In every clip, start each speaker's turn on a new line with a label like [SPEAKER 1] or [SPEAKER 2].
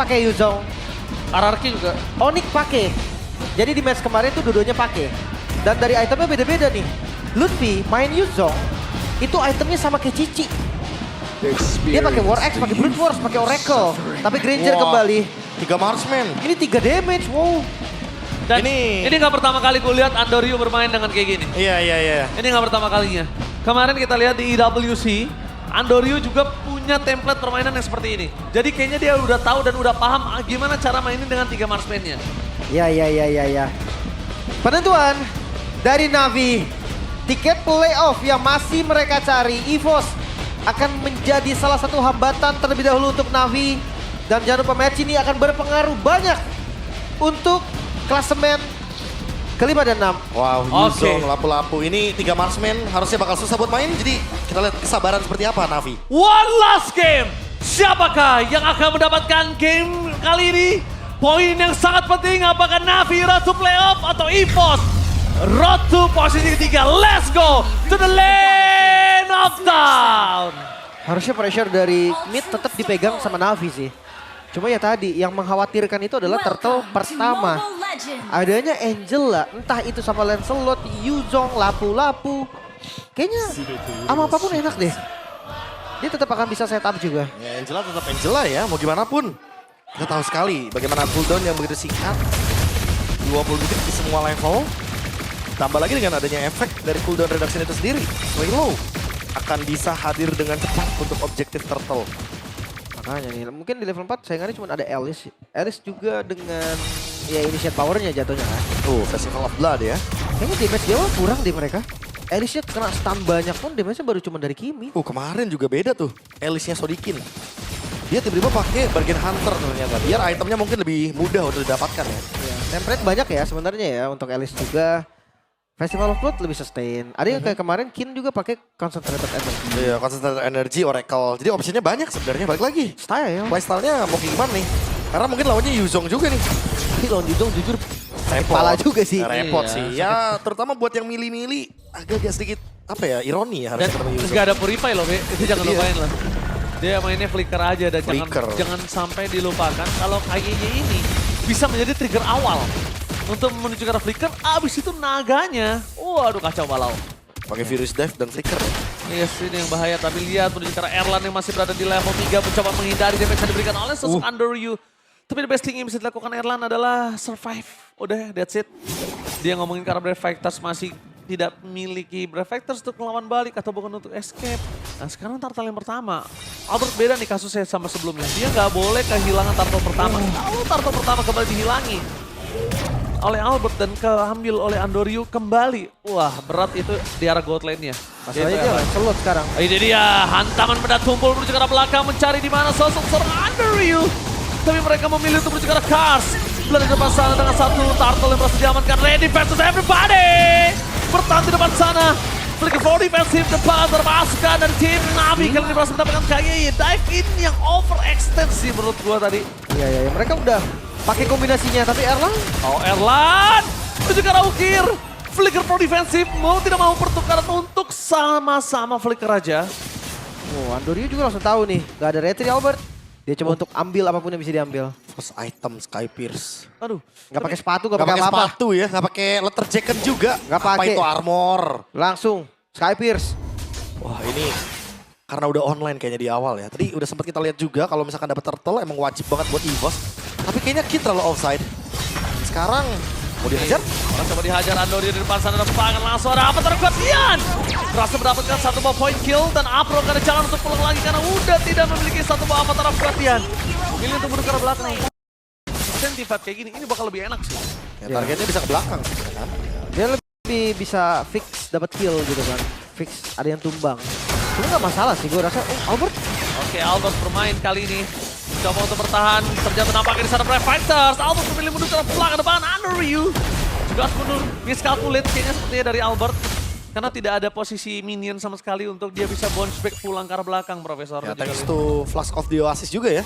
[SPEAKER 1] pakai Yuzong.
[SPEAKER 2] RRQ juga.
[SPEAKER 1] Onyx pakai. Jadi di match kemarin tuh dua-duanya pakai. Dan dari itemnya beda-beda nih. Lutfi main Yuzong, itu itemnya sama kayak Cici. Dia pakai War Axe, pakai Brute Force, pakai Oracle. Tapi Granger kembali.
[SPEAKER 3] 3 marksman.
[SPEAKER 1] Ini 3 damage, wow.
[SPEAKER 2] Dan ini nggak pertama kali gue lihat Andoryu bermain dengan kayak gini.
[SPEAKER 3] Iya.
[SPEAKER 2] Ini nggak pertama kalinya. Kemarin kita lihat di IWC, Andoryu juga punya template permainan yang seperti ini. Jadi kayaknya dia udah tahu dan udah paham gimana cara mainin dengan 3 marksman-nya.
[SPEAKER 1] Ya. Penentuan dari Navi. Tiket playoff yang masih mereka cari, EVOS akan menjadi salah satu hambatan terlebih dahulu untuk Navi. Dan jangan lupa match ini akan berpengaruh banyak untuk klasemen kelima dan 6.
[SPEAKER 3] Wow, Yuzong, lapu-lapu. Ini 3 marksman harusnya bakal susah buat main. Jadi kita lihat kesabaran seperti apa Navi.
[SPEAKER 2] One last game. Siapakah yang akan mendapatkan game kali ini? Poin yang sangat penting, apakah Navi road to playoff atau EVOS road to posisi ketiga? Let's go to the lane of down.
[SPEAKER 1] Harusnya pressure dari mid tetap dipegang sama Navi sih. Cuma ya tadi yang mengkhawatirkan itu adalah turtle pertama. Adanya Angela, entah itu sama Lancelot, Yuzong, lapu-lapu. Kayaknya sama apapun enak deh. Dia tetap akan bisa setup juga.
[SPEAKER 3] Ya Angela tetap Angela ya, mau gimana pun. Kita tahu sekali bagaimana cooldown yang begitu singkat. 20 detik di semua level. Tambah lagi dengan adanya efek dari cooldown reduction itu sendiri. Swallow akan bisa hadir dengan cepat untuk objektif turtle.
[SPEAKER 1] Makanya nih, mungkin di level 4 saingannya cuma ada Alice. Alice juga dengan ya initiate powernya jatuhnya kan.
[SPEAKER 3] Tuh, Festival of Blood ya.
[SPEAKER 1] Kayaknya damage dia kurang deh mereka. Alice-nya kena stun banyak pun damage-nya baru cuma dari Kimi.
[SPEAKER 3] Kemarin juga beda tuh. Alice-nya Sodikin. Dia tiba-tiba pakai Bargain Hunter ternyata. Biar itemnya mungkin lebih mudah untuk didapatkan ya.
[SPEAKER 1] Template banyak ya sebenarnya ya untuk Alice juga. Festival of Blood lebih sustain. Ada yang kayak kemarin Kin juga pakai Concentrated Energy.
[SPEAKER 3] Iya, Concentrated Energy, Oracle. Jadi opsinya banyak sebenarnya. Balik lagi.
[SPEAKER 1] Style.
[SPEAKER 3] Playstyle-nya mau kayak gimana nih? Karena mungkin lawannya Yuzong juga nih.
[SPEAKER 1] Tapi lawan Yuzong jujur
[SPEAKER 3] Repot.
[SPEAKER 1] kepala juga sih.
[SPEAKER 3] Repot
[SPEAKER 2] Iya,
[SPEAKER 3] sih. Ya terutama buat yang milih-milih agak-agak sedikit apa ya, ironi ya
[SPEAKER 2] Dan
[SPEAKER 3] harusnya ketemu Yuzong.
[SPEAKER 2] nggak ada Purify loh, Be. Itu jangan
[SPEAKER 3] Iya.
[SPEAKER 2] lupain lah. Dia mainnya flicker aja dan jangan sampai dilupakan kalau kayaknya ini bisa menjadi trigger awal untuk menuju ke arah flicker. Abis itu naganya, waduh kacau balau.
[SPEAKER 3] Pakai Furious Dive dan Flicker.
[SPEAKER 2] Yes, ini yang bahaya, tapi lihat menuju ke arah Erlan yang masih berada di level 3 mencoba menghindari damage yang diberikan oleh sosok Andoryu. Tapi the best thing yang bisa dilakukan Erlan adalah survive. Udah, that's it. Dia ngomongin ke arah Brave Fighters masih tidak memiliki Brave Fighters untuk melawan balik atau bukan untuk escape. Nah sekarang turtle yang pertama. Albert beda nih kasusnya sama sebelumnya. Dia nggak boleh kehilangan turtle pertama. Kalau turtle pertama kembali dihilangi oleh Albert dan keambil oleh Andoryu kembali. Wah berat itu di arah gold lane-nya.
[SPEAKER 1] Masalahnya dia Lancelot sekarang.
[SPEAKER 2] Ini dia hantaman benda tumpul menuju ke arah belakang mencari di mana sosok seorang Andoryu. Tapi mereka memilih untuk menuju ke arah Cars. Berada di depan sana dengan satu turtle yang berhasil diamankan. Ready versus everybody. Bertahan di depan sana. Flicker 4 defensif depan termasukkan dari tim Navi. Kali ini berhasil mendapatkan KYY. Dive in yang overextend sih menurut gua tadi.
[SPEAKER 1] Iya, mereka udah pakai kombinasinya, tapi Erlang.
[SPEAKER 2] Oh Erlan. Menuju ke arah Ukir. Flicker 4 defensif. Mau tidak mau pertukaran untuk sama-sama Flicker aja.
[SPEAKER 1] Andoryu juga langsung tahu nih. Gak ada retry Albert. Dia coba untuk ambil apapun yang bisa diambil.
[SPEAKER 3] First item Sky Pierce.
[SPEAKER 2] Aduh.
[SPEAKER 1] Gak pakai sepatu, gak
[SPEAKER 3] Gak
[SPEAKER 1] pakai
[SPEAKER 3] pakai
[SPEAKER 1] apa-apa.
[SPEAKER 3] sepatu ya, gak pakai letter jacket juga.
[SPEAKER 1] Gak
[SPEAKER 3] Apa
[SPEAKER 1] pakai.
[SPEAKER 3] itu armor?
[SPEAKER 1] Langsung Sky Pierce.
[SPEAKER 3] Wah ini karena udah online kayaknya di awal ya. Tadi udah sempat kita lihat juga kalau misalkan dapat turtle emang wajib banget buat EVOS. Tapi kayaknya Kid terlalu offside. Sekarang mau dihajar?
[SPEAKER 2] Orang coba dihajar Andoryu di depan sana dan pangan langsung ada apa terkuatian. Berhasil mendapatkan satu buah point kill dan Apro gak ada jalan untuk pulang lagi karena udah tidak memiliki satu buah avatar perhatian. Milih untuk menuju ke arah belakang. Insentifat kayak gini, ini bakal lebih enak sih.
[SPEAKER 3] Ya, targetnya bisa ke belakang sih kan.
[SPEAKER 1] Dia lebih bisa fix dapat kill gitu kan. Fix ada yang tumbang. Cuma gak masalah sih, gue rasa Albert.
[SPEAKER 2] Oke, Albert bermain kali ini. Coba untuk bertahan, ternyata nampaknya di sana Brave Fighters. Albert memilih menuju ke belakang depan Andoryu. Juga harus mundur, miscalculate kayaknya sepertinya dari Albert. Karena tidak ada posisi minion sama sekali untuk dia bisa bounce back pulang ke arah belakang, Profesor.
[SPEAKER 3] Ya thanks to Flask of the Oasis juga ya.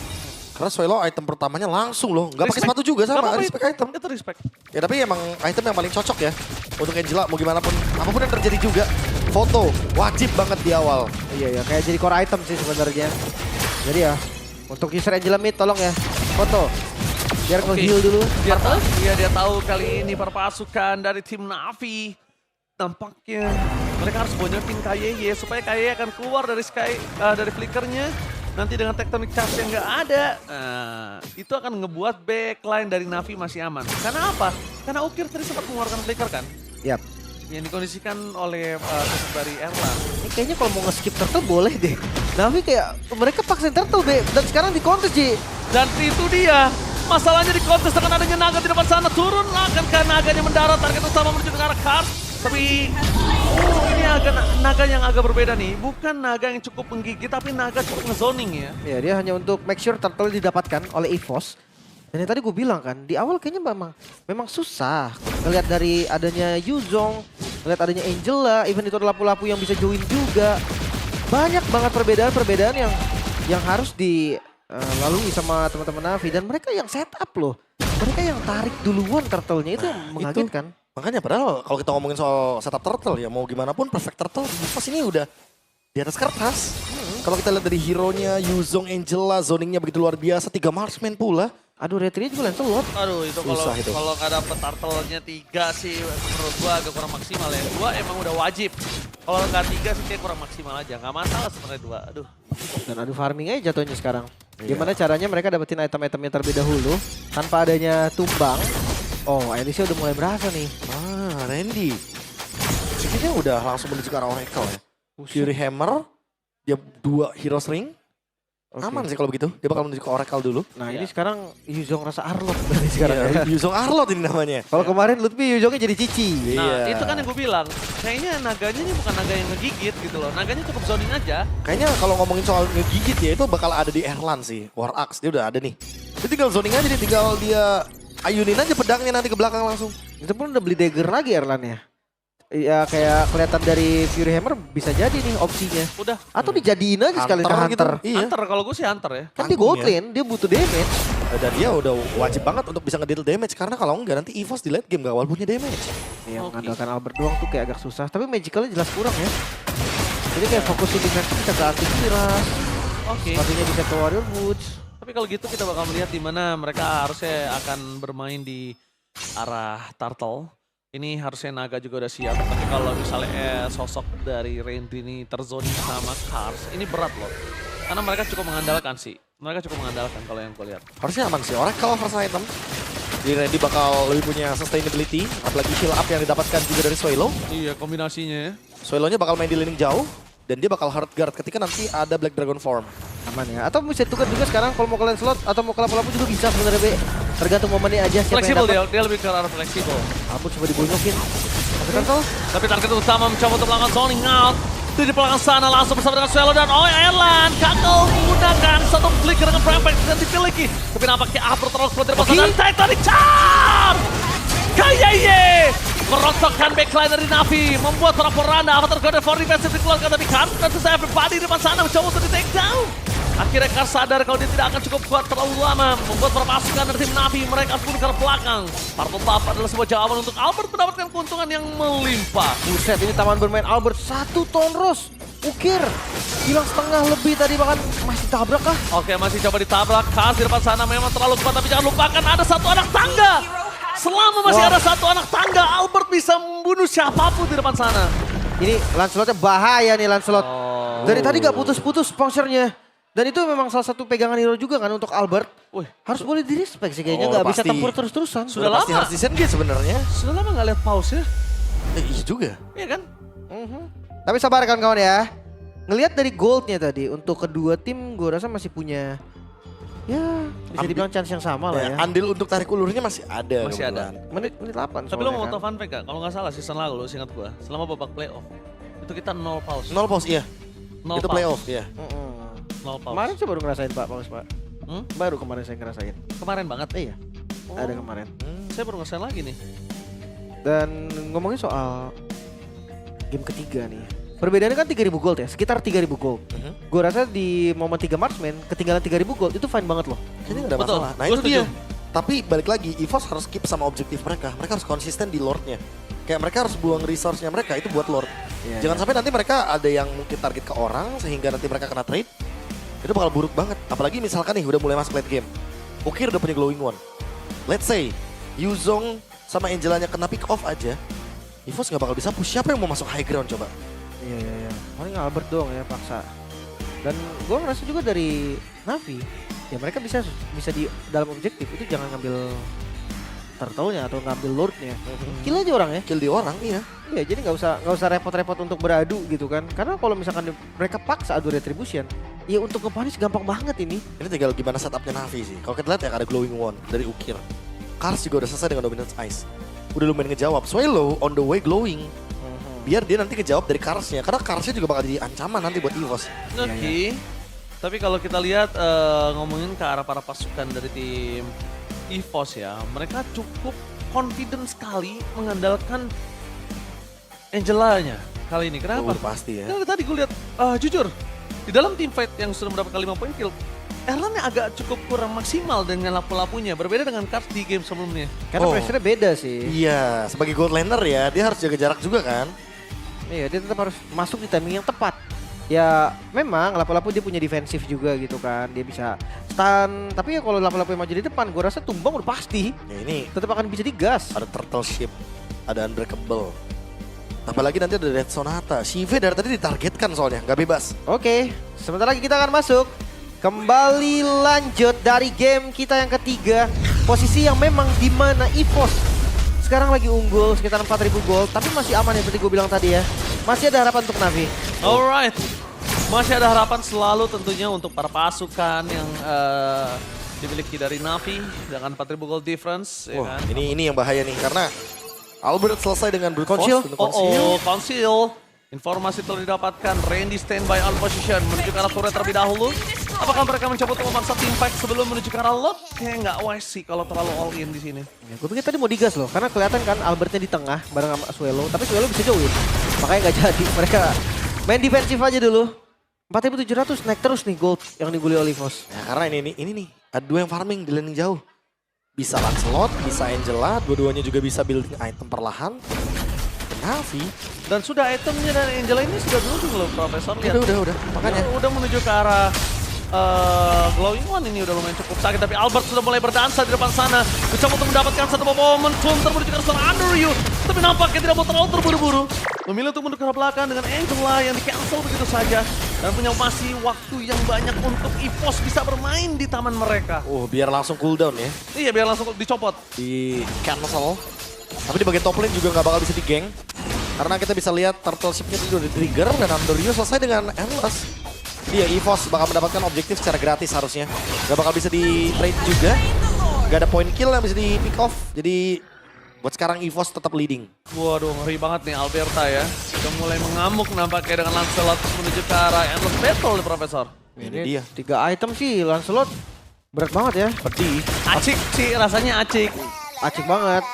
[SPEAKER 3] Karena Swallow item pertamanya langsung loh. Gak pakai sepatu juga sama, respect item.
[SPEAKER 2] Itu respect.
[SPEAKER 3] Ya tapi emang item yang paling cocok ya. Untuk Angela mau gimana pun, apapun yang terjadi juga. Foto, wajib banget di awal.
[SPEAKER 1] Iya, kayak jadi core item sih sebenarnya. Jadi ya, untuk user Angela mid tolong ya. foto. Biar
[SPEAKER 2] Oke.
[SPEAKER 1] nge-heal dulu.
[SPEAKER 2] Dia tahu kali ini para pasukan dari tim Navi. Tampaknya mereka harus bonyokin KYY supaya KYY akan keluar dari dari flickernya. Nanti dengan tectonic charge yang nggak ada, itu akan ngebuat backline dari Navi masih aman. Karena apa? Karena Ukir tadi sempat mengeluarkan flicker kan?
[SPEAKER 1] Yap.
[SPEAKER 2] Yang dikondisikan oleh sosok dari Erlan.
[SPEAKER 1] Ini kayaknya kalau mau nge-skip turtle boleh deh. Navi kayak mereka paksain turtle be. Dan sekarang di kontes Ji.
[SPEAKER 2] Dan itu dia. Masalahnya di kontes dengan adanya naga di depan sana. Turun akankah naganya mendarat target utama menuju ke arah Kars. Tapi ini naga yang agak berbeda nih. Bukan naga yang cukup menggigit tapi naga cukup ngezoning ya.
[SPEAKER 1] Ya dia hanya untuk make sure turtle didapatkan oleh EVOS. Dan yang tadi gue bilang kan, di awal kayaknya memang susah. Ngeliat dari adanya Yuzong, ngeliat adanya Angela, even itu ada lapu-lapu yang bisa join juga. Banyak banget perbedaan-perbedaan yang harus dilalui sama teman-teman Navi. Dan mereka yang setup loh. Mereka yang tarik duluan turtle-nya itu yang mengagetkan.
[SPEAKER 3] Makanya padahal kalau kita ngomongin soal setup turtle ya mau gimana pun perfect turtle pas ini udah di atas kertas. Kalau kita lihat dari hero-nya, Yuzong, Angela, zoningnya begitu luar biasa, 3 marksman pula.
[SPEAKER 1] Aduh, retry juga Lancelot.
[SPEAKER 2] Aduh itu
[SPEAKER 3] Susah itu.
[SPEAKER 2] kalau nggak dapet turtle-nya 3 sih menurut gua agak kurang maksimal ya. 2 emang udah wajib. Kalau nggak 3 sih kayak kurang maksimal aja. Nggak masalah sebenarnya 2. Aduh.
[SPEAKER 1] Dan adu farming aja jatuhnya sekarang. Gimana caranya mereka dapetin item-itemnya terlebih dahulu tanpa adanya tumbang. Oh, Alicia udah mulai berasa nih.
[SPEAKER 3] Randy. Sepertinya udah langsung menuju ke arah Oracle ya. Fury Hammer, dia 2 Heroes Ring.
[SPEAKER 1] Oke.
[SPEAKER 3] Aman sih kalau begitu. Dia bakal menuju ke Oracle dulu.
[SPEAKER 1] Nah
[SPEAKER 2] Iya.
[SPEAKER 1] ini sekarang Yuzong rasa Arlot berarti sekarang ya.
[SPEAKER 3] Yuzong Arlot ini namanya.
[SPEAKER 1] Kalau kemarin Lutfi Yuzongnya jadi Cici.
[SPEAKER 2] Nah
[SPEAKER 3] Iya.
[SPEAKER 2] itu kan yang gue bilang. Kayaknya naganya ini bukan naga yang ngegigit gitu loh. Naganya cukup zoning aja.
[SPEAKER 3] Kayaknya kalau ngomongin soal ngegigit ya itu bakal ada di Erlan sih. War Axe dia udah ada nih. Dia tinggal zoning aja, dia tinggal dia ayunin aja pedangnya nanti ke belakang langsung.
[SPEAKER 1] Itu pun udah beli dagger lagi Erlan ya. Ya kayak kelihatan dari Fury Hammer bisa jadi nih opsinya.
[SPEAKER 2] Udah.
[SPEAKER 1] Atau dijadiin aja sekali ke
[SPEAKER 3] Hunter
[SPEAKER 1] Hunter.
[SPEAKER 3] gitu. Iya.
[SPEAKER 2] Hunter kalau gue sih Hunter ya.
[SPEAKER 1] Kan di
[SPEAKER 3] Tanggung
[SPEAKER 1] gold
[SPEAKER 3] ya.
[SPEAKER 1] lane dia butuh damage.
[SPEAKER 3] Dan dia udah wajib banget untuk bisa ngedeal damage. Karena kalau enggak nanti EVOS di late game gak awal punya damage.
[SPEAKER 1] Ya
[SPEAKER 2] Oke.
[SPEAKER 1] mengandalkan Albert doang tuh kayak agak susah. Tapi magicalnya jelas kurang ya. Jadi kayak fokusin defense bisa ke Antivirus.
[SPEAKER 2] Oke.
[SPEAKER 1] Sepatunya bisa ke Warrior Woods.
[SPEAKER 2] Tapi kalau gitu kita bakal melihat di mana mereka harusnya akan bermain di arah Turtle. Ini harusnya Naga juga udah siap. Tapi kalau misalnya sosok dari Randy ini terzoning sama Kars, ini berat loh. Karena mereka cukup mengandalkan sih. Mereka cukup mengandalkan kalau yang gue lihat.
[SPEAKER 3] Harusnya aman sih. Oracle first item. Jadi Randy bakal lebih punya sustainability. Apalagi heal up yang didapatkan juga dari Swallow.
[SPEAKER 2] Iya kombinasinya ya.
[SPEAKER 3] Swallow-nya bakal main di laning jauh. Dan dia bakal hard guard ketika nanti ada Black Dragon form.
[SPEAKER 1] Aman ya. Atau bisa tukar juga sekarang kalau mau kalian slot atau mau ke lapu-lapu juga bisa sebenarnya Be. Tergantung momennya aja siapa
[SPEAKER 2] Fleksibel
[SPEAKER 1] yang dapat.
[SPEAKER 2] dia lebih ke arah fleksibel.
[SPEAKER 1] Ampun coba dibonyokin. Tapi kan tol.
[SPEAKER 2] Tapi target utama mencoba untuk melakukan zoning out. Di belakang sana langsung bersama dengan Swallow dan Erlan. Kakak menggunakan satu flicker dengan Prempek dan dipiliki. Tapi nampaknya Upper terlalu kuat dari pasal dan Titanic Charge! KYY merosokkan backline dari Navi, membuat para Poranda Avatar God for defensive dikeluarkan, tapi Kars dan selesai everybody di depan sana mencoba untuk di take down. Akhirnya Kars sadar kalau dia tidak akan cukup kuat terlalu lama, membuat para pasukan dari tim Navi mereka pun ke belakang. Purple Buff adalah sebuah jawaban untuk Albert mendapatkan keuntungan yang melimpah.
[SPEAKER 1] Buset ini taman bermain Albert 1 ton Ros. Ukir. Hilang setengah lebih tadi bahkan masih tabrak kah?
[SPEAKER 2] Oke, masih coba ditabrak. Kars di depan sana memang terlalu kuat, tapi jangan lupakan ada satu anak tangga. Selama masih ada satu anak tangga, Albert bisa membunuh siapapun di depan sana.
[SPEAKER 1] Ini Lancelotnya bahaya nih Lancelot.
[SPEAKER 2] Oh.
[SPEAKER 1] Dari tadi gak putus-putus puncture-nya. Dan itu memang salah satu pegangan hero juga kan untuk Albert.
[SPEAKER 2] Wih,
[SPEAKER 1] Harus boleh di-respect sih kayaknya,
[SPEAKER 3] Oh,
[SPEAKER 1] gak bisa
[SPEAKER 3] pasti.
[SPEAKER 1] tempur terus-terusan.
[SPEAKER 2] Sudah
[SPEAKER 3] Pasti
[SPEAKER 2] lama.
[SPEAKER 3] harus disengage sebenarnya.
[SPEAKER 2] sudah lama nggak lihat pause ya?
[SPEAKER 3] Iya juga.
[SPEAKER 2] Iya kan?
[SPEAKER 1] Tapi sabar kawan-kawan ya. Ngelihat dari goldnya tadi, untuk kedua tim gue rasa masih punya, ya bisa dibilang chance yang sama lah ya.
[SPEAKER 3] Andil untuk tarik ulurnya masih ada.
[SPEAKER 2] Masih ada.
[SPEAKER 1] Menit 8
[SPEAKER 2] Tapi lo mau tau fun fact gak? Kalau nggak salah season lalu, lo ingat gua, selama babak playoff, itu kita 0 pause.
[SPEAKER 3] 0 pause, iya.
[SPEAKER 2] 0
[SPEAKER 3] Itu
[SPEAKER 2] pause.
[SPEAKER 3] playoff, iya.
[SPEAKER 2] 0 pause.
[SPEAKER 1] Kemarin saya baru ngerasain Pak Paus Pak.
[SPEAKER 2] Hmm?
[SPEAKER 1] Baru kemarin saya ngerasain.
[SPEAKER 2] Kemarin banget.
[SPEAKER 1] Iya, ada kemarin.
[SPEAKER 2] Saya baru ngerasain lagi nih.
[SPEAKER 1] Dan ngomongin soal game ketiga nih. Perbedaannya kan 3.000 gold ya, sekitar 3.000 gold. Gue rasa di momen 3 marksman, ketinggalan 3.000 gold itu fine banget loh.
[SPEAKER 3] Kayaknya nggak ada
[SPEAKER 2] Betul,
[SPEAKER 3] masalah. Nah
[SPEAKER 2] gua
[SPEAKER 3] itu dia.
[SPEAKER 2] setuju.
[SPEAKER 3] Tapi balik lagi, EVOS harus keep sama objektif mereka. Mereka harus konsisten di Lordnya. Kayak mereka harus buang resource-nya mereka itu buat Lord.
[SPEAKER 1] Iya,
[SPEAKER 3] Jangan sampai nanti mereka ada yang mungkin target ke orang sehingga nanti mereka kena trade. Itu bakal buruk banget. Apalagi misalkan nih udah mulai masuk late game. Ukir udah punya glowing one. Let's say Yuzong sama Angelanya kena pick off aja, EVOS nggak bakal bisa push. Siapa yang mau masuk high ground coba?
[SPEAKER 1] Iya. Paling Albert doang ya paksa. Dan gue ngerasa juga dari Navi, ya mereka bisa di dalam objektif itu jangan ngambil turtle-nya atau ngambil lord-nya. Kill aja orang ya.
[SPEAKER 3] Kill di orang, iya.
[SPEAKER 1] Iya, jadi nggak usah repot-repot untuk beradu gitu kan. Karena kalau misalkan mereka paksa adu retribution, ya untuk nge-punish gampang banget ini.
[SPEAKER 3] Ini tinggal gimana setupnya Navi sih. Kalau kita lihat ya ada glowing one dari Ukir. Kars juga udah selesai dengan Dominance Ice. Udah lumayan ngejawab. Swallow on the way glowing. Biar dia nanti kejawab dari Karsnya. Karena Karsnya juga bakal jadi ancaman nanti buat EVOS.
[SPEAKER 2] Oke. Tapi kalau kita lihat ngomongin ke arah para pasukan dari tim EVOS ya, mereka cukup confident sekali mengandalkan Angelanya kali ini. Kenapa?
[SPEAKER 3] Pasti ya.
[SPEAKER 2] Karena tadi gue lihat, jujur, di dalam team fight yang sudah mendapatkan 5 poin kill, Erlan agak cukup kurang maksimal dengan lapu-lapunya, berbeda dengan Kars di game sebelumnya.
[SPEAKER 1] Karena pressure-nya beda sih.
[SPEAKER 3] Iya, sebagai gold laner ya, dia harus jaga jarak juga kan.
[SPEAKER 1] Iya, dia tetap harus masuk di timing yang tepat. Ya memang lapu-lapu dia punya defensif juga gitu kan. Dia bisa stun, tapi ya kalau lapu-lapu yang maju di depan, gue rasa tumbang udah pasti.
[SPEAKER 3] Ya ini
[SPEAKER 1] Tetap akan bisa digas.
[SPEAKER 3] ada turtle ship, ada unbreakable. Apalagi nanti ada Red Sonata. Shive dari tadi ditargetkan soalnya, nggak bebas.
[SPEAKER 1] Oke, sebentar lagi kita akan masuk. Kembali lanjut dari game kita yang ketiga. Posisi yang memang di mana EVOS sekarang lagi unggul sekitar 4.000 gold. Tapi masih aman ya seperti gue bilang tadi ya. Masih ada harapan untuk Navi.
[SPEAKER 2] Alright, masih ada harapan selalu tentunya untuk para pasukan yang dimiliki dari Navi dengan 4.000 gold difference. Ya
[SPEAKER 3] Wah,
[SPEAKER 2] kan?
[SPEAKER 3] ini yang bahaya nih karena Albert selesai dengan brute force.
[SPEAKER 1] Conceal.
[SPEAKER 3] untuk
[SPEAKER 2] Conceal. Informasi telah didapatkan, Randy standby on position menuju ke arah turret terlebih dahulu. Apakah mereka mencoba untuk memaksa team fight sebelum menuju ke arah lot? Kayaknya nggak wise sih kalau terlalu all in di sini.
[SPEAKER 1] Ya, gue pikir tadi mau digas loh, karena kelihatan kan Albertnya di tengah bareng sama Swallow, tapi Swallow bisa join. Makanya nggak jadi, mereka main defensif aja dulu. 4.700 naik terus nih gold yang diguli oleh EVOS.
[SPEAKER 3] Ya, karena ini nih, ada dua yang farming di lane jauh. Bisa Lancelot, bisa Angela, dua-duanya juga bisa building item perlahan. Navi.
[SPEAKER 2] Dan sudah itemnya dan Angela ini sudah dulu loh Profesor. Lihat.
[SPEAKER 3] Udah. Makanya.
[SPEAKER 2] Udah menuju ke arah glowing one ini udah lumayan cukup sakit. Tapi Albert sudah mulai berdansa di depan sana. Mencoba untuk mendapatkan satu momentum menuju ke arah Under You. Tapi nampaknya tidak mau terlalu terburu-buru. Memilih untuk mundur ke arah belakang dengan Angela yang di-cancel begitu saja. Dan punya masih waktu yang banyak untuk EVOS bisa bermain di taman mereka.
[SPEAKER 3] Biar langsung cooldown ya.
[SPEAKER 2] Iya, biar langsung dicopot.
[SPEAKER 3] Di cancel. Tapi di bagian top lane juga nggak bakal bisa di-gang. Karena kita bisa lihat turtle ship-nya itu udah di-trigger dan Under You selesai dengan endless. Dia EVOS bakal mendapatkan objektif secara gratis harusnya. Nggak bakal bisa di-trade juga. Nggak ada point kill yang bisa di-pick off. Jadi buat sekarang EVOS tetap leading.
[SPEAKER 2] Waduh, ngeri banget nih Alberta ya. Udah mulai mengamuk nampaknya dengan Lancelot menuju ke arah endless battle nih Profesor.
[SPEAKER 3] Ini dia.
[SPEAKER 1] 3 item sih Lancelot berat banget ya.
[SPEAKER 3] Pedih.
[SPEAKER 2] Acik sih, rasanya acik.
[SPEAKER 1] Acik banget.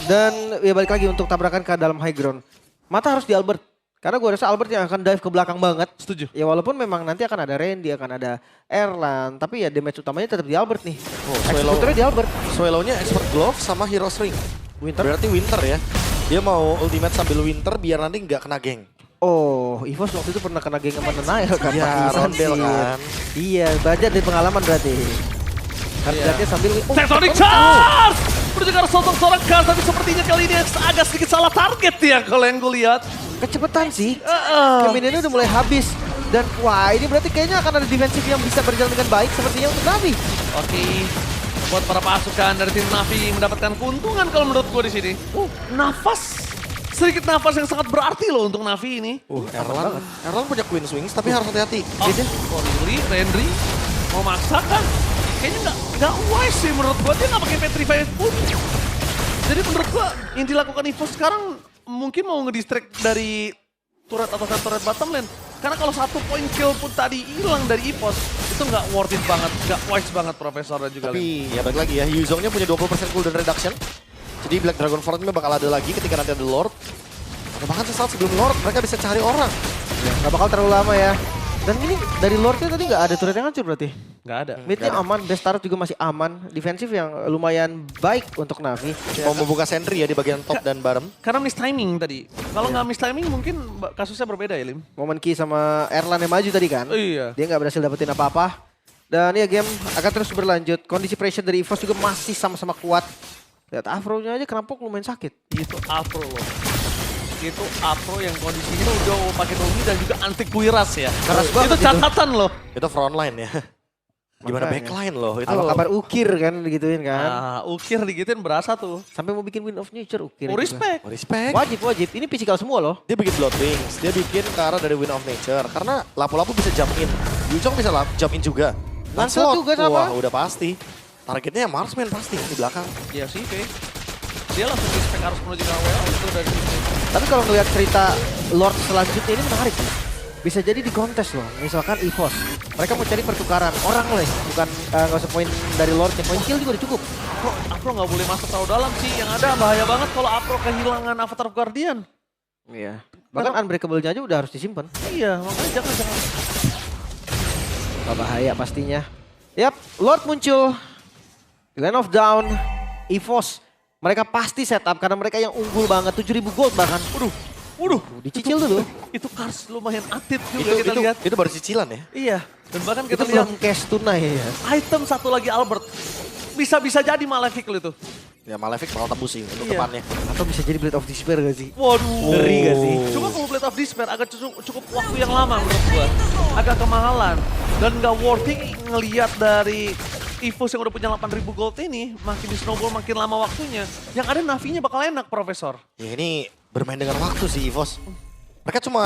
[SPEAKER 1] Dan ya balik lagi untuk tabrakan ke dalam high ground. Mata harus di Albert. Karena gue rasa Albert yang akan dive ke belakang banget.
[SPEAKER 2] Setuju.
[SPEAKER 1] Ya walaupun memang nanti akan ada Randy, akan ada Erlan. Tapi ya damage utamanya tetap di Albert nih. Executornya di Albert.
[SPEAKER 3] Swallow-nya expert glove sama Hero's Ring.
[SPEAKER 1] Winter.
[SPEAKER 3] Berarti Winter ya. Dia mau ultimate sambil Winter biar nanti nggak kena geng.
[SPEAKER 1] Oh, EVOS waktu itu pernah kena geng sama Nenail kan.
[SPEAKER 3] Iya,
[SPEAKER 1] Pakai
[SPEAKER 3] Rondel
[SPEAKER 1] Sunset.
[SPEAKER 3] kan.
[SPEAKER 1] Iya, belajar dari pengalaman berarti. Harganya sambil...
[SPEAKER 2] Tectonic Charge! Menuju ke arah sosok seorang Kars, tapi sepertinya kali ini agak sedikit salah target ya kalau yang gue lihat.
[SPEAKER 1] Kecepatan sih. Keminannya udah mulai habis. Dan wah ini berarti kayaknya akan ada defensif yang bisa berjalan dengan baik sepertinya untuk Navi.
[SPEAKER 2] Oke, buat para pasukan dari tim Navi mendapatkan keuntungan kalau menurut gue di sini. Nafas. Sedikit nafas yang sangat berarti loh untuk Navi ini.
[SPEAKER 3] Erlan punya Queen Swings tapi harus hati-hati.
[SPEAKER 2] Rendry mau maksakan. Kayaknya nggak wise sih menurut gua, dia nggak pakai Petrify pun. Jadi menurut gua yang dilakukan EVOS sekarang mungkin mau ngedistract dari turret atas dan turret bottom lane. Karena kalau 1 point kill pun tadi hilang dari EVOS, itu nggak worth it banget, nggak wise banget Profesor dan juga Lin.
[SPEAKER 3] Tapi ya balik lagi ya, Yuzongnya punya 20% cooldown reduction. Jadi Black Dragon Fortnya bakal ada lagi ketika nanti ada Lord. Atau bahkan sesaat sebelum Lord mereka bisa cari orang.
[SPEAKER 1] Ya, gak bakal terlalu lama ya. Dan ini dari Lordnya tadi nggak ada turret yang hancur berarti.
[SPEAKER 2] Nggak ada.
[SPEAKER 1] Midnya aman, best turret juga masih aman. Defensif yang lumayan baik untuk Navi.
[SPEAKER 3] Mau membuka sentry ya di bagian top dan bottom.
[SPEAKER 2] Karena miss timing tadi. Kalau nggak miss timing mungkin kasusnya berbeda ya Lim.
[SPEAKER 1] Momen Ki sama Erlan yang maju tadi kan.
[SPEAKER 2] Iya.
[SPEAKER 1] Dia nggak berhasil dapetin apa-apa. Dan ya game akan terus berlanjut. Kondisi pressure dari EVOS juga masih sama-sama kuat. Lihat Afro-nya aja kerampok lumayan sakit.
[SPEAKER 2] Itu Afro loh. Itu Afro yang kondisinya udah pakai Tommy dan juga anti kuiras ya.
[SPEAKER 1] Keras banget
[SPEAKER 2] itu catatan loh.
[SPEAKER 3] Itu frontline ya. Gimana
[SPEAKER 1] Makanya.
[SPEAKER 3] backline loh itu.
[SPEAKER 1] Apa kabar Ukir kan digituin kan.
[SPEAKER 2] Ukir digituin berasa tuh.
[SPEAKER 1] Sampai mau bikin Wind of Nature Ukir.
[SPEAKER 2] Oh,
[SPEAKER 1] juga.
[SPEAKER 2] respect.
[SPEAKER 3] Respect.
[SPEAKER 1] Wajib. Ini physical semua loh.
[SPEAKER 3] Dia bikin Blood Wings, dia bikin ke arah dari Wind of Nature. Karena lapu-lapu bisa jump in. Yuzhong bisa jump in juga.
[SPEAKER 1] Langsung
[SPEAKER 3] Lancelot,
[SPEAKER 1] juga sama.
[SPEAKER 3] wah udah pasti. Targetnya Marksman pasti di belakang.
[SPEAKER 2] Ya sih, Pe. Dia langsung respect harus menuju ke AWL itu dari situ.
[SPEAKER 1] Tapi kalau ngeliat cerita Lord selanjutnya ini menarik. Bisa jadi di kontes loh. Misalkan EVOS. Mereka mau cari pertukaran orang loh. Bukan nggak usah poin dari Lordnya. Poin kill juga udah cukup.
[SPEAKER 2] Afro nggak boleh masuk terlalu dalam sih. Yang ada bahaya banget kalau Afro kehilangan Avatar of Guardian.
[SPEAKER 1] Iya. Bahkan Unbreakable-nya aja udah harus disimpan.
[SPEAKER 2] Iya, makanya jangan.
[SPEAKER 1] Wah, bahaya pastinya. Yap, Lord muncul. Land of Down, EVOS. Mereka pasti setup karena mereka yang unggul banget. 7.000 gold bahkan.
[SPEAKER 2] Waduh,
[SPEAKER 1] Dicicil dulu.
[SPEAKER 2] itu Kars lumayan aktif juga kita lihat.
[SPEAKER 3] Itu baru cicilan ya.
[SPEAKER 2] Iya, dan bahkan
[SPEAKER 1] Itu
[SPEAKER 2] kita lihat
[SPEAKER 1] belum cash tunai ya.
[SPEAKER 2] item satu lagi Albert. Bisa-bisa jadi Malefic itu.
[SPEAKER 3] Ya Malefic bakal tembus sih untuk
[SPEAKER 2] Iya.
[SPEAKER 3] depannya.
[SPEAKER 1] Atau bisa jadi Blade of Despair gak sih?
[SPEAKER 2] Waduh.
[SPEAKER 1] Ngeri gak sih?
[SPEAKER 2] Cuma kalau Blade of Despair agak cukup waktu yang lama menurut gua. Agak kemahalan. Dan gak worthy ngelihat dari EVOS yang udah punya 8.000 gold ini. Makin di snowball makin lama waktunya. Yang ada Navi-nya bakal enak, Profesor.
[SPEAKER 3] Ya ini bermain dengan waktu sih EVOS. Mereka cuma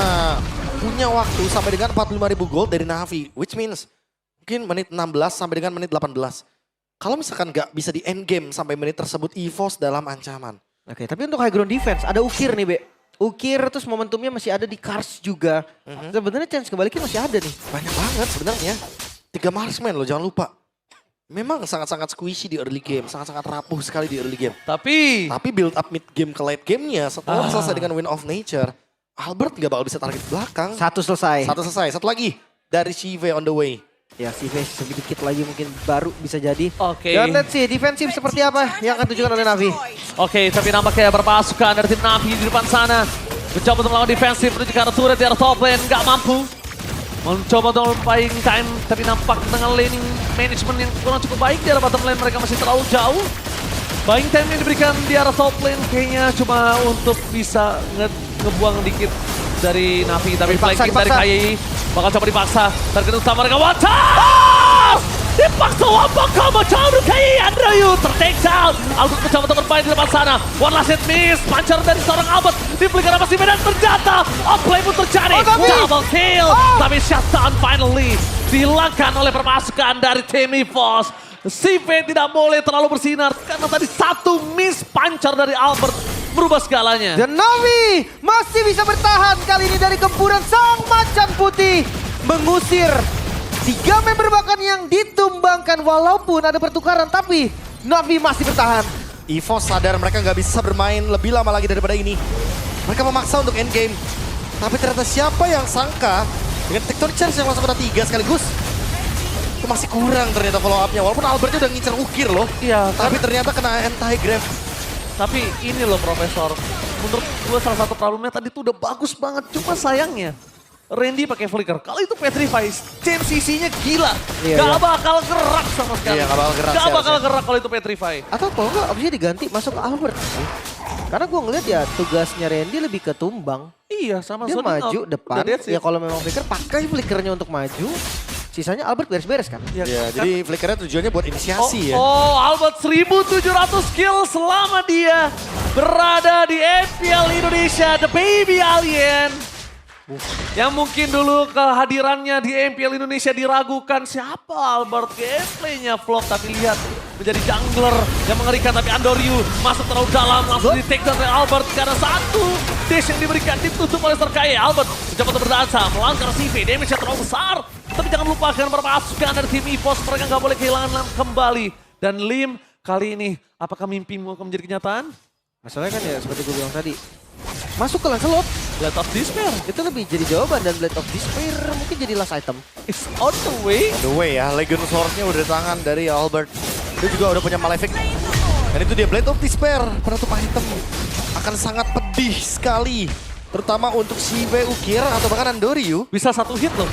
[SPEAKER 3] punya waktu sampai dengan 45.000 gold dari Navi. Which means mungkin menit 16 sampai dengan menit 18. Kalau misalkan nggak bisa di end game sampai menit tersebut, EVOS dalam ancaman.
[SPEAKER 1] Oke, tapi untuk high ground defense ada Ukir nih, Be. Ukir terus momentumnya masih ada di Kars juga. Sebenarnya chance kebalikin masih ada nih.
[SPEAKER 3] Banyak banget sebenarnya. 3 marksman loh, jangan lupa. Memang sangat-sangat squishy di early game, sangat-sangat rapuh sekali di early game.
[SPEAKER 2] Tapi
[SPEAKER 3] Tapi build up mid game ke late game-nya setelah selesai dengan Wind of Nature, Albert nggak bakal bisa target belakang.
[SPEAKER 1] Satu selesai.
[SPEAKER 3] Satu selesai, satu lagi dari Shive on the way.
[SPEAKER 1] Ya, si Ve sedikit lagi mungkin baru bisa jadi.
[SPEAKER 2] Oke.
[SPEAKER 1] Dan let's see, defensif seperti apa yang akan ditunjukkan oleh Navi.
[SPEAKER 2] Oke, tapi nampaknya berpasukan dari tim Navi di depan sana. Mencoba untuk melawan defensif menuju ke arah turret di arah top lane. Nggak mampu. Mencoba untuk buying time, tapi nampak dengan laning management yang kurang cukup baik di arah bottom lane. Mereka masih terlalu jauh. Buying time yang diberikan di arah top lane kayaknya cuma untuk bisa ngebuang dikit dari Navi. Tapi
[SPEAKER 1] Dipaksa,
[SPEAKER 2] flanking dari
[SPEAKER 1] dipaksa.
[SPEAKER 2] KYI bakal coba dipaksa. Target utama mereka Water! Dipaksa Wapaka mencoba KYI. Andrew ter-take down. Albert mencoba untuk bermain di depan sana. One last hit miss. Pancar dari seorang Albert. Di pelikaran masih medan terjata. Outplay pun terjadi.
[SPEAKER 1] tapi-
[SPEAKER 2] Double kill. Tapi shutdown finally dihilangkan oleh permasukan dari tim EVOS. CV tidak boleh terlalu bersinar karena tadi satu miss pancar dari Albert berubah segalanya.
[SPEAKER 1] Dan Navi masih bisa bertahan kali ini dari gempuran sang macan putih. Mengusir 3 member bahkan yang ditumbangkan walaupun ada pertukaran. Tapi Navi masih bertahan.
[SPEAKER 3] EVOS sadar mereka nggak bisa bermain lebih lama lagi daripada ini. Mereka memaksa untuk end game. Tapi ternyata siapa yang sangka dengan Tectonic Charge yang langsung kena 3 sekaligus. Itu masih kurang ternyata follow up-nya. Walaupun Albertnya udah ngincer Ukir loh.
[SPEAKER 2] Iya,
[SPEAKER 3] Tapi ternyata kena anti-grab.
[SPEAKER 2] tapi ini loh Profesor, menurut gue salah satu problemnya tadi tuh udah bagus banget. Cuma sayangnya Randy pakai flicker. Kalau itu Petrify, chain CC-nya gila.
[SPEAKER 1] Iya,
[SPEAKER 2] Gak
[SPEAKER 1] iya.
[SPEAKER 2] bakal gerak sama sekali.
[SPEAKER 3] Iya, nggak bakal gerak
[SPEAKER 2] Gak
[SPEAKER 3] sih
[SPEAKER 2] bakal
[SPEAKER 3] harusnya.
[SPEAKER 2] gerak kalau itu Petrify.
[SPEAKER 1] Atau kalau enggak opsinya diganti masuk ke Albert sih. Karena gue ngeliat ya tugasnya Randy lebih ke tumbang.
[SPEAKER 2] Iya, sama
[SPEAKER 1] Dia
[SPEAKER 2] zoning
[SPEAKER 1] maju
[SPEAKER 2] out.
[SPEAKER 1] depan.
[SPEAKER 2] Udah, that's it.
[SPEAKER 1] Ya kalau memang flicker pakai flickernya untuk maju. Sisanya Albert beres-beres kan.
[SPEAKER 2] Iya,
[SPEAKER 3] Ya,
[SPEAKER 2] kan-
[SPEAKER 3] jadi flickernya tujuannya buat inisiasi ya.
[SPEAKER 2] Oh, Albert 1700 kill selama dia berada di MPL Indonesia, The Baby Alien. Yang mungkin dulu kehadirannya di MPL Indonesia diragukan siapa Albert, gameplaynya flop tapi lihat menjadi jungler yang mengerikan. Tapi Andoryu masuk terlalu dalam, langsung di take down oleh Albert karena satu dash yang diberikan ditutup oleh Serkai. Albert mencoba untuk berdansa melawan karena CV, damage-nya terlalu besar. Tapi jangan lupakan permasukan dari tim EVOS, mereka nggak boleh kehilangan kembali. Dan Lim, kali ini apakah mimpimu akan menjadi kenyataan?
[SPEAKER 1] Masalahnya kan ya seperti gue bilang tadi. Masuk ke Lancelot.
[SPEAKER 2] Blade of Despair,
[SPEAKER 1] Itu lebih jadi jawaban dan Blade of Despair mungkin jadi last item.
[SPEAKER 2] it's on the way.
[SPEAKER 3] The way ya, Legion Sword-nya udah di tangan dari Albert. Dia juga udah punya Malefic. Dan itu dia Blade of Despair, penutup item. Akan sangat pedih sekali. Terutama untuk Shive, Ukir, atau bahkan Andoryu.
[SPEAKER 2] Bisa satu hit loh.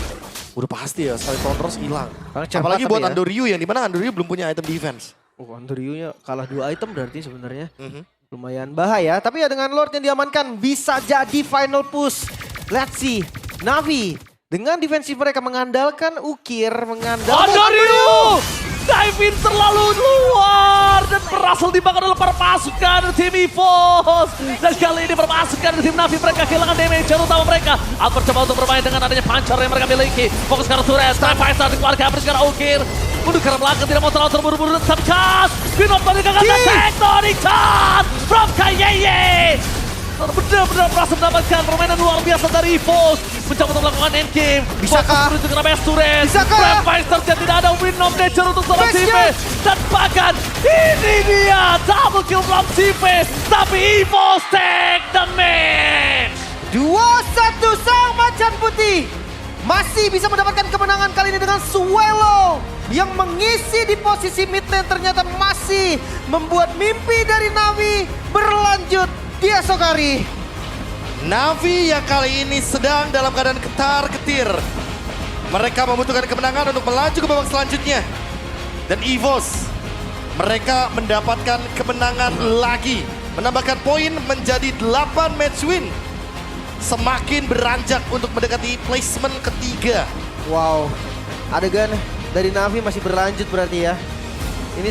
[SPEAKER 3] Udah pasti ya, sekali Thunders hilang.
[SPEAKER 1] Cepat
[SPEAKER 3] Apalagi
[SPEAKER 1] tapi
[SPEAKER 3] buat
[SPEAKER 1] ya.
[SPEAKER 3] Andoryu yang dimana Andoryu belum punya item defense.
[SPEAKER 1] Oh, Andoryu-nya kalah 2 item berarti sebenarnya. Lumayan bahaya, tapi ya dengan Lord yang diamankan bisa jadi final push. Let's see, Navi dengan defensif mereka mengandalkan Ukir, mengandalkan
[SPEAKER 2] Andoryu! Dive in terlalu luar dan berhasil dimakan oleh para pasukan tim EVOS. Dan kali ini perpasukan tim Navi mereka kehilangan damage utama mereka. Albert coba untuk bermain dengan adanya pancar yang mereka miliki. Fokus ke arah turret, Trificer dikeluarkan habis ke arah Ukir. Mundur ke arah belakang, tidak mau terlalu terburu-buru dan tapi Chas. Pinot tadi gagal dan Tectonic Chas from Kayeye. Benar-benar berhasil mendapatkan permainan luar biasa dari EVOS. Mencoba untuk melakukan endgame.
[SPEAKER 1] Bisakah?
[SPEAKER 2] Fokus menuju ke arah best turret.
[SPEAKER 1] Bisakah?
[SPEAKER 2] Trificer tidak ada win of nature untuk seorang
[SPEAKER 1] Best
[SPEAKER 2] Cipe.
[SPEAKER 1] shot.
[SPEAKER 2] Dan bahkan ini dia double kill from Cipe. Tapi EVOS take the match.
[SPEAKER 1] 2-1 sang macan putih. Masih bisa mendapatkan kemenangan kali ini dengan Suelo. Yang mengisi di posisi mid lane ternyata masih membuat mimpi dari Navi berlanjut di esok hari.
[SPEAKER 3] Navi yang kali ini sedang dalam keadaan ketar-ketir. Mereka membutuhkan kemenangan untuk melaju ke babak selanjutnya. Dan EVOS, mereka mendapatkan kemenangan lagi. Menambahkan poin menjadi 8 match win. Semakin beranjak untuk mendekati placement ketiga.
[SPEAKER 1] Wow, adegan dari Navi masih berlanjut berarti ya. Ini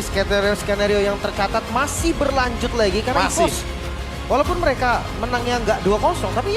[SPEAKER 1] skenario yang tercatat masih berlanjut lagi karena
[SPEAKER 3] Masih.
[SPEAKER 1] EVOS, walaupun mereka menangnya nggak 2-0 tapi